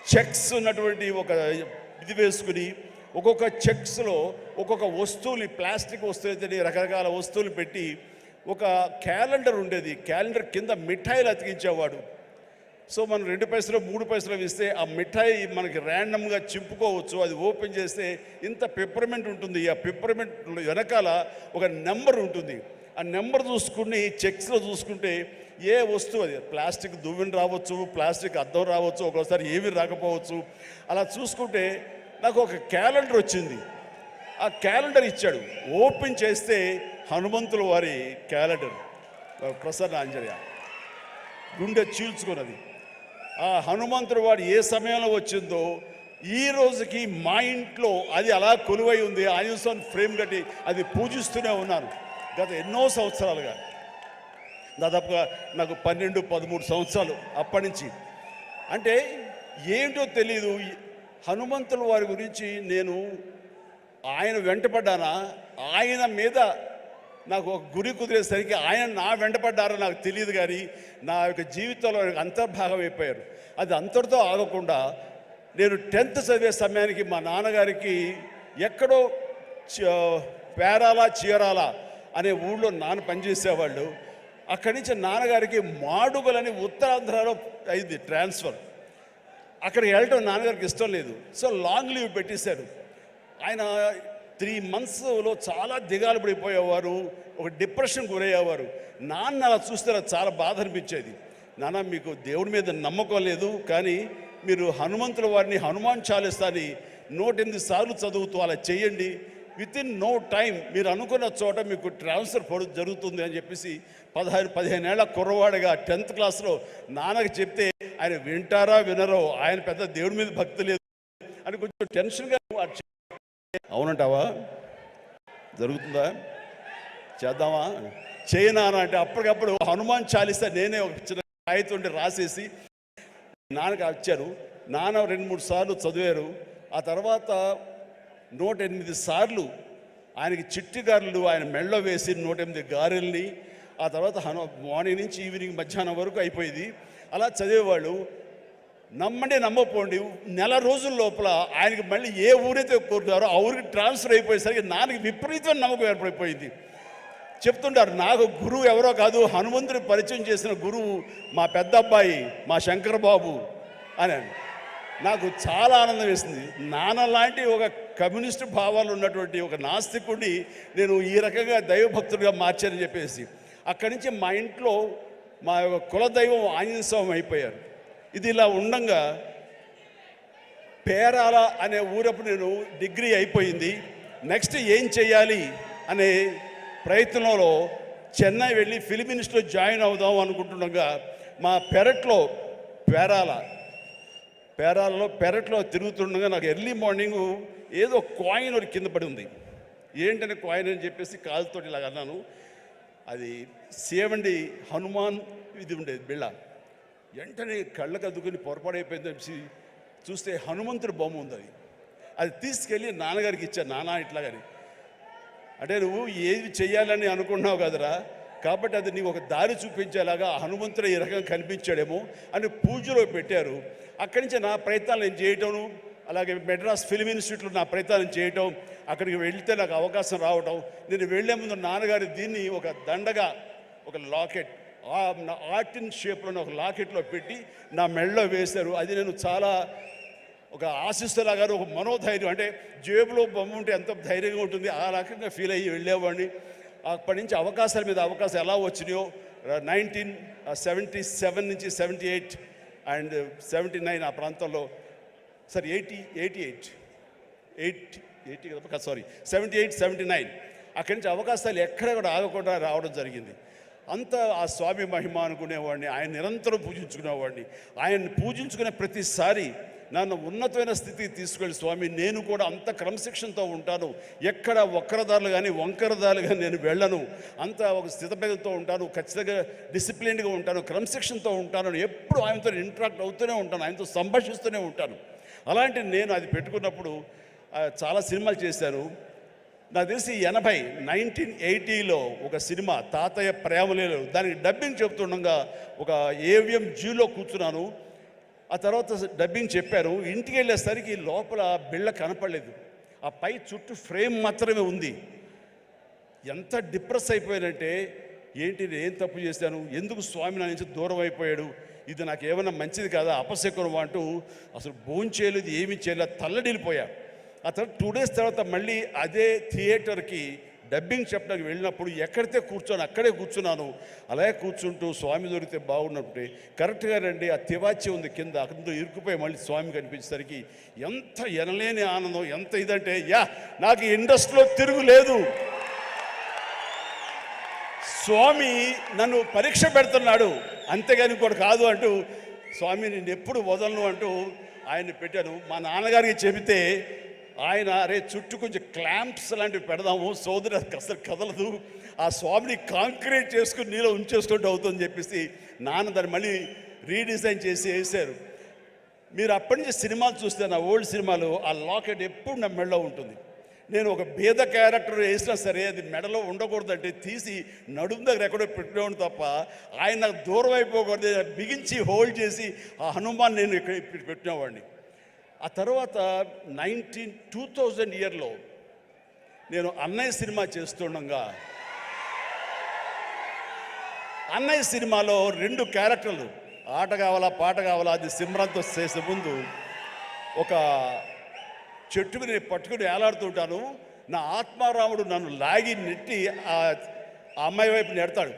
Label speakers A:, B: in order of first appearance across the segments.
A: Checks ఉన్నటువంటి ఒక ఇది వేసుకుని ఒక్కొక్క చెక్స్లో ఒక్కొక్క వస్తువుని, ప్లాస్టిక్ వస్తువులు, రకరకాల వస్తువులు పెట్టి ఒక క్యాలెండర్ ఉండేది. క్యాలెండర్ కింద మిఠాయిలు అతికించేవాడు. సో మనం 2 పైసలు 3 పైసలు ఇస్తే ఆ మిఠాయి మనకి ర్యాండమ్గా చింపుకోవచ్చు. అది ఓపెన్ చేస్తే ఇంత పెప్పర్మెంట్ ఉంటుంది. ఆ పెప్పర్మెంట్ వెనకాల ఒక నెంబర్ ఉంటుంది. ఆ నెంబర్ చూసుకుని చెక్స్లో చూసుకుంటే ఏ వస్తువు, అది ప్లాస్టిక్ దువ్వెన రావచ్చు, ప్లాస్టిక్ అద్దం రావచ్చు, ఒక్కోసారి ఏమీ రాకపోవచ్చు. అలా చూసుకుంటే నాకు ఒక క్యాలెండర్ వచ్చింది. ఆ క్యాలెండర్ ఇచ్చాడు. ఓపెన్ చేస్తే హనుమంతుల వారి క్యాలెండర్, ప్రసన్న ఆంజనేయ, గుండె చీల్చుకున్నది. ఆ హనుమంతుడు వాడు ఏ సమయంలో వచ్చిందో ఈ రోజుకి మా ఇంట్లో అది అలా కొలువై ఉంది. ఆంజనేయ ఫ్రేమ్ కట్టి అది పూజిస్తూనే ఉన్నాను గత ఎన్నో సంవత్సరాలుగా. దాదాపుగా నాకు 12-13 సంవత్సరాలు అప్పటి నుంచి. అంటే ఏంటో తెలీదు, హనుమంతుల వారి గురించి నేను ఆయన వెంటపడ్డానా, ఆయన మీద నాకు ఒక గురి కుదిరేసరికి ఆయన నా వెంటపడ్డారో నాకు తెలియదు. కానీ నా యొక్క జీవితంలో అంతర్భాగం అయిపోయారు. అది అంతటితో ఆగకుండా నేను 10th చదివే సమయానికి మా నాన్నగారికి ఎక్కడో పేరాల చీరాల అనే ఊళ్ళో నాన్న పనిచేసేవాళ్ళు. అక్కడి నుంచి నాన్నగారికి మాడుగులని ఉత్తరాంధ్రలో అయింది ట్రాన్స్ఫర్. అక్కడికి వెళ్ళటం నాన్నగారికి ఇష్టం లేదు. సో లాంగ్ లీవ్ పెట్టేశారు. ఆయన 3 monthsలో చాలా దిగాలు పడిపోయేవారు, ఒక డిప్రెషన్ గురయ్యేవారు. నాన్న అలా చూస్తే నాకు చాలా బాధ అనిపించేది. నాన్న, మీకు దేవుడి మీద నమ్మకం లేదు, కానీ మీరు హనుమంతుల వారిని, హనుమాన్ చాలీసాని 108 సార్లు చదువుతూ అలా చేయండి. వితిన్ నో టైం మీరు అనుకున్న చోట మీకు ట్రాన్స్ఫర్ జరుగుతుంది అని చెప్పేసి 15 ఏళ్ల కుర్రవాడిగా 10th క్లాస్లో నాన్నకి చెప్తే ఆయన వింటారా వినరో, ఆయన పెద్ద దేవుడి మీద భక్తి లేదు అని కొంచెం టెన్షన్గా. అవునంటావా? జరుగుతుందా? చేద్దామా? చేయనా అంటే అప్పటికప్పుడు హనుమాన్ చాలీసా నేనే ఒక చిన్న కాగితం రాసేసి నాన్నకి వచ్చాను. నాన్న 2-3 సార్లు చదివారు. ఆ తర్వాత 108 సార్లు ఆయనకి చిట్టి గారెలు ఆయన మెళ్ళో వేసి 108 గారెల్ని, ఆ తర్వాత మార్నింగ్ నుంచి ఈవినింగ్ మధ్యాహ్నం వరకు అయిపోయింది. అలా చదివేవాళ్ళు. నమ్మండి నమ్మపోండి, 1 నెల రోజుల లోపల ఆయనకి మళ్ళీ ఏ ఊరైతే కోరుతారో ఆ ఊరికి ట్రాన్స్ఫర్ అయిపోయేసరికి నాన్నకి విపరీతమైన నమ్మకం ఏర్పడిపోయింది. చెప్తుంటారు, నాకు గురువు ఎవరో కాదు, హనుమంతుడి పరిచయం చేసిన గురువు మా పెద్ద అబ్బాయి, మా శంకర్ బాబు అని. నాకు చాలా ఆనందం వేసింది. నాన్న లాంటి ఒక కమ్యూనిస్టు భావాలు ఉన్నటువంటి ఒక నాస్తికుడిని నేను ఈ రకంగా దైవభక్తుడిగా మార్చానని చెప్పేసి అక్కడి నుంచి మా ఇంట్లో మా యొక్క కులదైవం ఆంజనేయ స్వామి అయిపోయారు. ఇది ఇలా ఉండంగా పేరాల అనే ఊరప్పుడు నేను డిగ్రీ అయిపోయింది. నెక్స్ట్ ఏం చేయాలి అనే ప్రయత్నంలో చెన్నై వెళ్ళి ఫిల్మ్ ఇన్స్టిట్యూట్లో జాయిన్ అవుదాం అనుకుంటుండగా మా పెరట్లో తిరుగుతుండగా నాకు ఎర్లీ మార్నింగ్ ఏదో కాయిన్ ఒకటి కింద పడి ఉంది. ఏంటనే కాయిన్ అని చెప్పేసి కాలుతో ఇలాగ అన్నాను. అది సేవండి హనుమాన్ ఇది ఉండేది బిళ్ళ. వెంటనే కళ్ళకు అద్దుకుని పొరపాడైపోయింది అనేసి చూస్తే హనుమంతుడి బొమ్మ ఉంది. అది తీసుకెళ్ళి నాన్నగారికి ఇచ్చాను. నాన్న ఇట్లాగని అంటే నువ్వు ఏది చెయ్యాలని అనుకున్నావు కదరా, కాబట్టి అది నీకు ఒక దారి చూపించేలాగా హనుమంతుడు ఈ రకంగా కనిపించాడేమో అని పూజలో పెట్టారు. అక్కడి నుంచి నా ప్రయత్నాలు నేను చేయటం, అలాగే మెడ్రాస్ ఫిల్మ్ ఇన్స్టిట్యూట్లో నా ప్రయత్నాలు చేయటం, అక్కడికి వెళ్తే నాకు అవకాశం రావటం. నేను వెళ్లే ముందు నాన్నగారు దీన్ని ఒక దండగా, ఒక లాకెట్, ఆర్టిన్ షేప్లో ఒక లాకెట్లో పెట్టి నా మెడలో వేశారు. అది నేను చాలా ఒక ఆశిస్తులాగా, ఒక మనోధైర్యం, అంటే జేబులో బొమ్మ ఉంటే ఎంత ధైర్యంగా ఉంటుంది ఆ రకంగా ఫీల్ అయ్యి వెళ్ళేవాడిని. అప్పటి నుంచి అవకాశాల మీద అవకాశం ఎలా వచ్చినాయో 1977 నుంచి 78 అండ్ 79 ఆ ప్రాంతంలో, సారీ 78, 79 అక్కడి నుంచి అవకాశాలు ఎక్కడ కూడా ఆగకుండా రావడం జరిగింది. అంత ఆ స్వామి మహిమ అనుకునేవాడిని. ఆయన నిరంతరం పూజించుకునేవాడిని. ఆయన్ని పూజించుకునే ప్రతిసారి నన్ను ఉన్నతమైన స్థితికి తీసుకెళ్ళి స్వామి నేను కూడా అంత క్రమశిక్షణతో ఉంటాను, ఎక్కడ వక్రదారులు కానీ వంకరదారులు కానీ నేను వెళ్ళను, అంత ఒక స్థితభేదంతో ఉంటాను, ఖచ్చితంగా డిసిప్లిన్గా ఉంటాను, క్రమశిక్షణతో ఉంటాను, ఎప్పుడు ఆయనతో ఇంటరాక్ట్ అవుతూనే ఉంటాను, ఆయనతో సంభాషిస్తూనే ఉంటాను. అలాంటి నేను అది పెట్టుకున్నప్పుడు చాలా సినిమాలు చేశాను. నాకు తెలిసి 1980లో ఒక సినిమా తాతయ్య ప్రేమలేలు, దానికి డబ్బింగ్ చెప్తుండగా ఒక ఏవిఎం జీలో కూర్చున్నాను. ఆ తర్వాత డబ్బింగ్ చెప్పారు. ఇంటికి వెళ్ళేసరికి లోపల బిళ్ళ కనపడలేదు. ఆ పై చుట్టూ ఫ్రేమ్ మాత్రమే ఉంది. ఎంత డిప్రెస్ అయిపోయానంటే, ఏంటి నేను ఏం తప్పు చేశాను, ఎందుకు స్వామి నా నుంచి దూరం అయిపోయాడు, ఇది నాకు ఏమైనా మంచిది కాదా, అపశకునం అంటూ అసలు భోంచేయలేదు, ఏమీ చేయలేదు, తల్లడిల్లిపోయా. ఆ తర్వాత 2 days తర్వాత మళ్ళీ అదే థియేటర్కి డబ్బింగ్ చెప్పడానికి వెళ్ళినప్పుడు ఎక్కడితే కూర్చొని అక్కడే కూర్చున్నాను. అలాగే కూర్చుంటూ స్వామి దొరికితే బాగున్నట్టే కరెక్ట్గా రండి, ఆ తివాచి ఉంది కింద, అక్కడ ఇరుక్కుపోయి మళ్ళీ స్వామి కనిపించేసరికి ఎంత ఎనలేని ఆనందం, ఎంత ఇదంటే నాకు ఇండస్ట్రీలో తిరుగులేదు. స్వామి నన్ను పరీక్ష పెడుతున్నాడు, అంతేగాని ఇంకోటి కాదు అంటూ, స్వామి నేను ఎప్పుడు వదలను అంటూ ఆయన్ని పెట్టాను. మా నాన్నగారికి చెబితే ఆయన అరే చుట్టూ కొంచెం క్లాంప్స్ లాంటివి పెడదాము, సోదరు అసలు కదలదు, ఆ స్వామిని కాంక్రీట్ చేసుకుని నీలో ఉంచేసుకుంటూ అవుతుందని చెప్పేసి నాన్న దాన్ని మళ్ళీ రీడిజైన్ చేసి వేశారు. మీరు అప్పటి నుంచి సినిమాలు చూస్తే, నా ఓల్డ్ సినిమాలు, ఆ లాకెట్ ఎప్పుడు నా మెడలో ఉంటుంది. నేను ఒక భేద క్యారెక్టర్ వేసినా సరే అది మెడలో ఉండకూడదంటే తీసి నడుము దగ్గర ఎక్కడో పెట్టినవాడు తప్ప, ఆయన నాకు దూరం అయిపోకూడదు, బిగించి హోల్డ్ చేసి ఆ హనుమాన్ నేను ఇక్కడ పెట్టినవాడిని. ఆ తర్వాత 2000 ఇయర్లో నేను అన్నయ్య సినిమా చేస్తుండగా, అన్నయ్య సినిమాలో 2 క్యారెక్టర్లు, ఆట కావాలా పాట కావాలా, అది సిమ్రంతో చేసే ముందు ఒక చెట్టుకు నేను పట్టుకుని వేలాడుతుంటాను. నా ఆత్మారాముడు నన్ను లాగి నెట్టి ఆ అమ్మాయి వైపు నెడతాడు.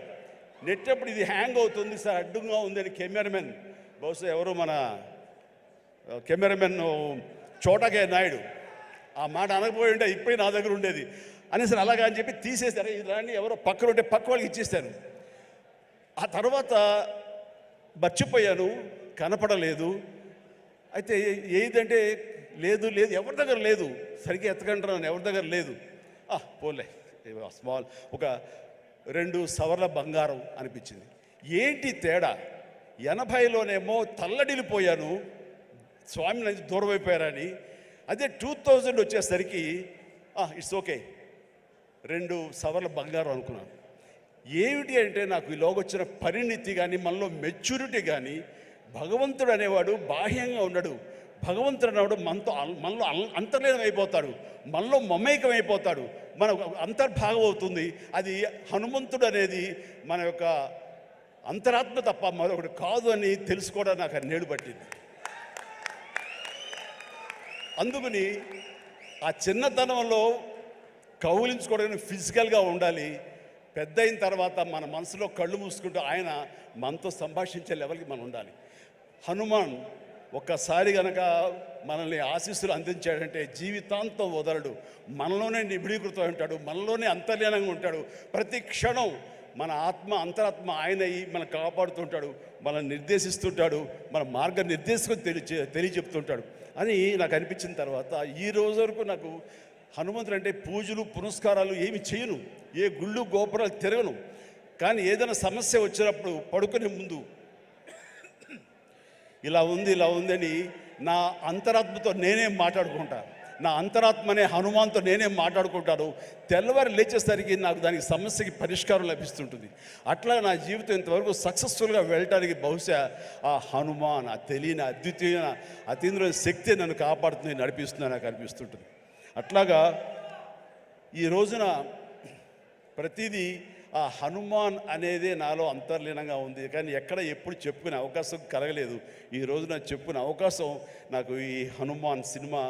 A: నెట్టినప్పుడు ఇది హ్యాంగ్ అవుతుంది సార్, అడ్డుగా ఉందని కెమెరామెన్, బహుశా ఎవరు మన కెమెరామెన్ చోటకే నాయుడు, ఆ మాట అనకపోయి ఉంటే ఇప్పుడే నా దగ్గర ఉండేది అనేసి అలాగా అని చెప్పి తీసేశారు. ఇలాంటి ఎవరో పక్కన ఉంటే పక్క వాళ్ళకి ఇచ్చేస్తాను. ఆ తర్వాత మర్చిపోయాను, కనపడలేదు. అయితే ఏదంటే లేదు లేదు, ఎవరి దగ్గర లేదు, సరిగ్గా ఎత్తకంటున్నాను, ఎవరి దగ్గర లేదు. పోలే, స్మాల్ ఒక 2 సవర్ల బంగారం అనిపించింది. ఏంటి తేడా, 80లోనేమో తల్లడిల్లిపోయాను, స్వామి నుంచి దూరం అయిపోయారని. అదే 2000 వచ్చేసరికి ఇట్స్ ఓకే, 2 సవర్ల బంగారం అనుకున్నాను. ఏమిటి అంటే నాకు ఈలోగా వచ్చిన పరిణితి కానీ, మనలో మెచ్యూరిటీ కానీ, భగవంతుడు అనేవాడు బాహ్యంగా ఉండడు. భగవంతుడు అనేవాడు మనలో అంతర్లీనం అయిపోతాడు, మనలో మమైకం అయిపోతాడు, మన అంతర్భాగం అవుతుంది. అది హనుమంతుడు అనేది మన యొక్క అంతరాత్మ తప్ప మరొకటి కాదు అని తెలుసుకోవడం నాకు అన్నేళ్ళు పట్టింది. అందుకని ఆ చిన్నతనంలో కౌలించుకోవడానికి ఫిజికల్గా ఉండాలి. పెద్ద అయిన తర్వాత మన మనసులో కళ్ళు మూసుకుంటూ ఆయన మనతో సంభాషించే లెవెల్కి మనం ఉండాలి. హనుమాన్ ఒక్కసారి కనుక మనల్ని ఆశీస్సులు అందించాడంటే జీవితాంతం వదలడు, మనలోనే నిబిడీకృతం ఉంటాడు, మనలోనే అంతర్లీనంగా ఉంటాడు. ప్రతి క్షణం మన ఆత్మ అంతరాత్మ ఆయన మనం కాపాడుతుంటాడు, మనల్ని నిర్దేశిస్తుంటాడు, మన మార్గ నిర్దేశం తెలియచెప్తుంటాడు అని నాకు అనిపించిన తర్వాత ఈ రోజు వరకు నాకు హనుమంతుడు అంటే పూజలు పునస్కారాలు ఏమి చేయను, ఏ గుళ్ళు గోపురాలు తిరగను. కానీ ఏదైనా సమస్య వచ్చినప్పుడు పడుకునే ముందు ఇలా ఉందని నా అంతరాత్మతో నేనే మాట్లాడుకుంటా, నా అంతరాత్మనే హనుమాన్తో నేనే మాట్లాడుకుంటాను. తెల్లవారు లేచేసరికి నాకు దానికి సమస్యకి పరిష్కారం లభిస్తుంటుంది. అట్లా నా జీవితం ఇంతవరకు సక్సెస్ఫుల్గా వెళ్ళటానికి బహుశా ఆ హనుమాన్, ఆ తెలియని అద్వితీయమైన అతీంద్రమైన శక్తి నన్ను కాపాడుతుంది, నడిపిస్తుంది నాకు అనిపిస్తుంటుంది. అట్లాగా ఈ రోజున ప్రతిదీ ఆ హనుమాన్ అనేదే నాలో అంతర్లీనంగా ఉంది. కానీ ఎక్కడ ఎప్పుడు చెప్పుకునే అవకాశం కలగలేదు. ఈ రోజున చెప్పుకునే అవకాశం నాకు ఈ హనుమాన్ సినిమా